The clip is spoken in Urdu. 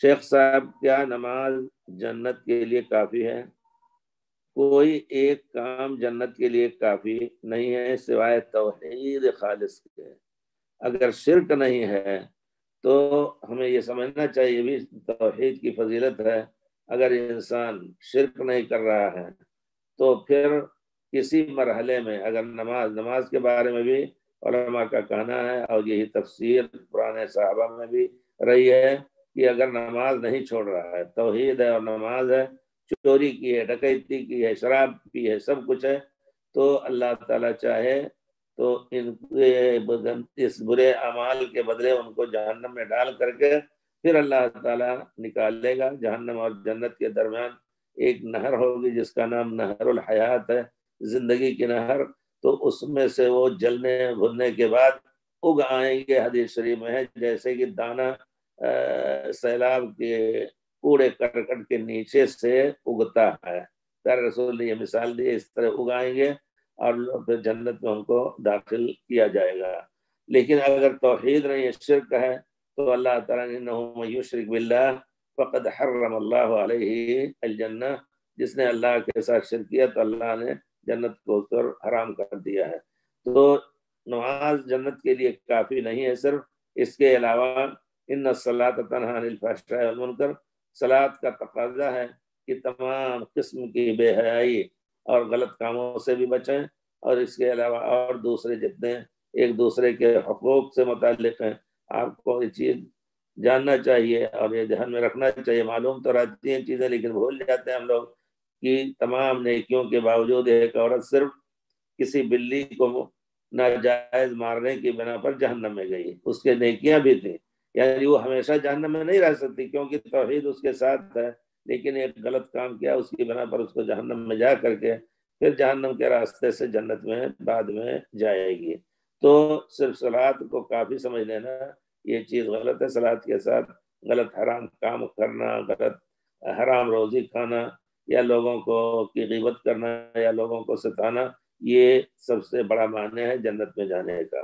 شیخ صاحب کیا نماز جنت کے لیے کافی ہے؟ کوئی ایک کام جنت کے لیے کافی نہیں ہے سوائے توحید خالص کے۔ اگر شرک نہیں ہے تو ہمیں یہ سمجھنا چاہیے بھی توحید کی فضیلت ہے۔ اگر انسان شرک نہیں کر رہا ہے تو پھر کسی مرحلے میں اگر نماز کے بارے میں بھی علماء کا کہنا ہے، اور یہی تفسیر پرانے صحابہ میں بھی رہی ہے کہ اگر نماز نہیں چھوڑ رہا ہے، توحید ہے اور نماز ہے، چوری کی ہے، ڈکیتی کی ہے، شراب پی ہے، سب کچھ ہے، تو اللہ تعالیٰ چاہے تو اس برے اعمال کے بدلے ان کو جہنم میں ڈال کر کے پھر اللہ تعالیٰ نکالے گا۔ جہنم اور جنت کے درمیان ایک نہر ہوگی جس کا نام نہر الحیات ہے، زندگی کی نہر، تو اس میں سے وہ جلنے بھننے کے بعد اگ آئیں گے۔ حدیث شریف میں ہے جیسے کہ دانہ سیلاب کے کوڑے کرکٹ کے نیچے سے اگتا ہے، پیارے رسول نے یہ مثال دی، اس طرح اگائیں گے اور پھر جنت میں ان کو داخل کیا جائے گا۔ لیکن اگر توحید نہیں شرک ہے تو اللہ تعالیٰ نے انہ من یشرک باللہ فقد حرم اللہ علیہ الجنہ، جس نے اللہ کے ساتھ شرک کیا تو اللہ نے جنت کو اس پر حرام کر دیا ہے۔ تو نماز جنت کے لیے کافی نہیں ہے، صرف اس کے علاوہ ان الصلاۃ تنہی عن الفحشاء والمنکر، صلاۃ کا تقاضا ہے کہ تمام قسم کی بے حیائی اور غلط کاموں سے بھی بچیں، اور اس کے علاوہ اور دوسرے جتنے ایک دوسرے کے حقوق سے متعلق ہیں آپ کو یہ چیز جاننا چاہیے اور یہ ذہن میں رکھنا چاہیے۔ معلوم تو رہتی ہیں چیزیں لیکن بھول جاتے ہیں ہم لوگ کہ تمام نیکیوں کے باوجود ایک عورت صرف کسی بلی کو ناجائز مارنے کی بنا پر جہنم میں گئی، اس کے نیکیاں بھی تھیں، یعنی وہ ہمیشہ جہنم میں نہیں رہ سکتی کیونکہ توحید اس کے ساتھ ہے، لیکن ایک غلط کام کیا اس کی بنا پر اس کو جہنم میں جا کر کے پھر جہنم کے راستے سے جنت میں بعد میں جائے گی۔ تو صرف صلاۃ کو کافی سمجھ لینا یہ چیز غلط ہے۔ صلاۃ کے ساتھ غلط حرام کام کرنا، غلط حرام روزی کھانا، یا لوگوں کو کی غیبت کرنا، یا لوگوں کو ستانا، یہ سب سے بڑا معنی ہے جنت میں جانے کا۔